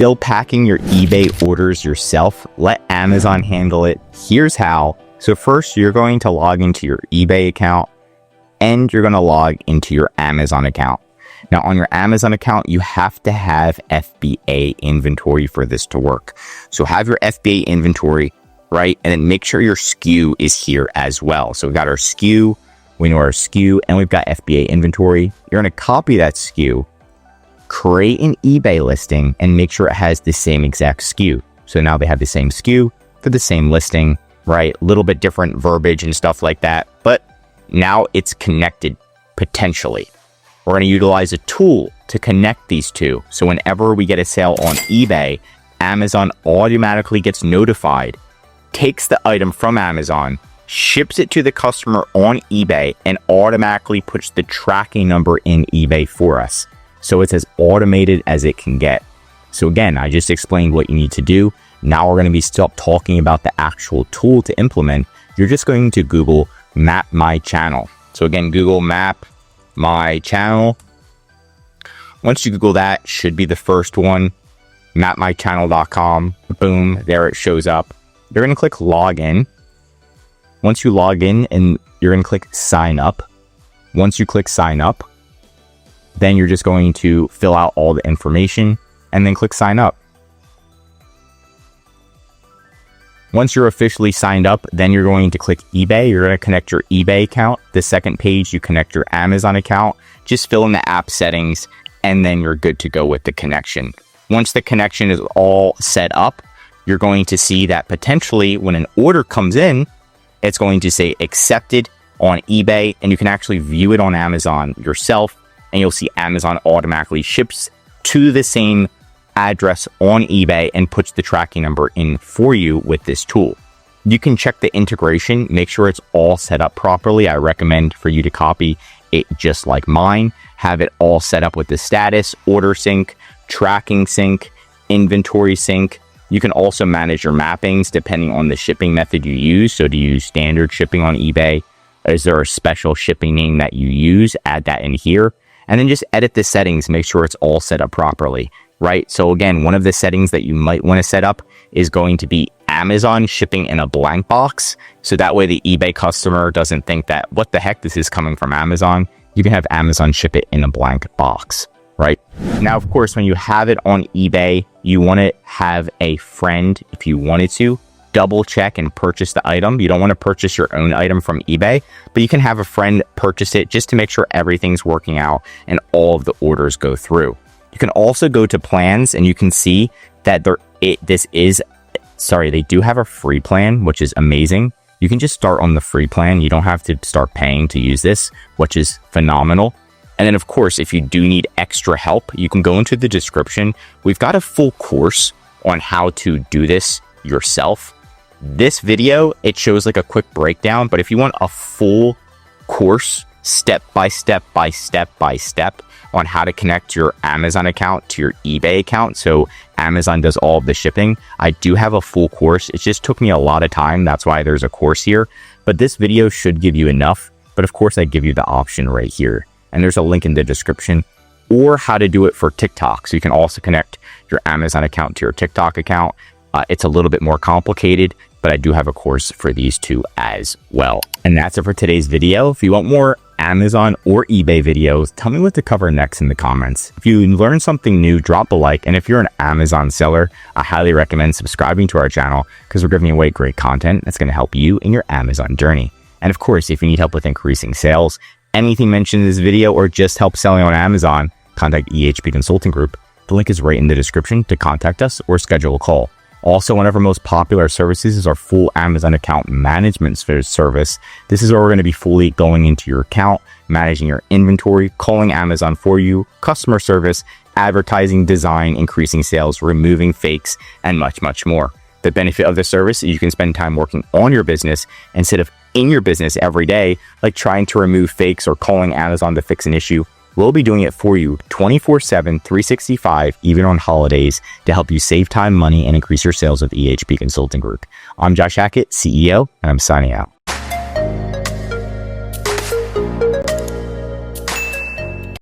Still packing your eBay orders yourself? Let Amazon handle it. Here's how. So first, you're going to log into your eBay account and you're going to log into your Amazon account. Now, on your Amazon account, you have to have FBA inventory for this to work. So have your FBA inventory, right? And then make sure your SKU is here as well. So we've got our SKU, we know our SKU, and we've got FBA inventory. You're going to copy that SKU, create an eBay listing, and make sure it has the same exact SKU. So now they have the same SKU for the same listing, right? A little bit different verbiage and stuff like that, but now it's connected potentially. We're going to utilize a tool to connect these two. So whenever we get a sale on eBay, Amazon automatically gets notified, takes the item from Amazon, ships it to the customer on eBay, and automatically puts the tracking number in eBay for us. So it's as automated as it can get. So again, I just explained what you need to do. Now we're going to be stop talking about the actual tool to implement. You're just going to Google Map My Channel. So again, Google Map My Channel. Once you Google that, should be the first one, mapmychannel.com. Boom, there it shows up. You're going to click Login. Once you log in, and you're going to click Sign Up. Once you click Sign Up, then you're just going to fill out all the information and then click Sign Up. Once you're officially signed up, then you're going to click eBay. You're going to connect your eBay account. The second page, you connect your Amazon account. Just fill in the app settings, and then you're good to go with the connection. Once the connection is all set up, you're going to see that potentially when an order comes in, it's going to say accepted on eBay, and you can actually view it on Amazon yourself, and you'll see Amazon automatically ships to the same address on eBay and puts the tracking number in for you with this tool. You can check the integration, make sure it's all set up properly. I recommend for you to copy it just like mine. Have it all set up with the status, order sync, tracking sync, inventory sync. You can also manage your mappings depending on the shipping method you use. So do you use standard shipping on eBay? Is there a special shipping name that you use? Add that in here. And then just edit the settings, make sure it's all set up properly, right? So again, one of the settings that you might want to set up is going to be Amazon shipping in a blank box. So that way the eBay customer doesn't think that, what the heck, this is coming from Amazon. You can have Amazon ship it in a blank box, right? Now, of course, when you have it on eBay, you want to have a friend, if you wanted to, double check and purchase the item. You don't want to purchase your own item from eBay, but you can have a friend purchase it just to make sure everything's working out and all of the orders go through. You can also go to plans and you can see that they do have a free plan, which is amazing. You can just start on the free plan. You don't have to start paying to use this, which is phenomenal. And then of course, if you do need extra help, you can go into the description. We've got a full course on how to do this yourself. This video, it shows like a quick breakdown, but if you want a full course, step by step on how to connect your Amazon account to your eBay account, so Amazon does all of the shipping, I do have a full course. It just took me a lot of time. That's why there's a course here, but this video should give you enough. But of course, I give you the option right here, and there's a link in the description, or how to do it for TikTok. So you can also connect your Amazon account to your TikTok account. It's a little bit more complicated, but I do have a course for these two as well. And that's it for today's video. If you want more Amazon or eBay videos, tell me what to cover next in the comments. If you learned something new, drop a like. And if you're an Amazon seller, I highly recommend subscribing to our channel because we're giving away great content that's going to help you in your Amazon journey. And of course, if you need help with increasing sales, anything mentioned in this video, or just help selling on Amazon, contact EHP Consulting Group. The link is right in the description to contact us or schedule a call. Also, one of our most popular services is our full Amazon account management service. This is where we're going to be fully going into your account, managing your inventory, calling Amazon for you, customer service, advertising, design, increasing sales, removing fakes, and much, much more. The benefit of this service is you can spend time working on your business instead of in your business every day, like trying to remove fakes or calling Amazon to fix an issue. We'll be doing it for you 24/7, 365, even on holidays, to help you save time, money, and increase your sales with EHP Consulting Group. I'm Josh Hackett, CEO, and I'm signing out.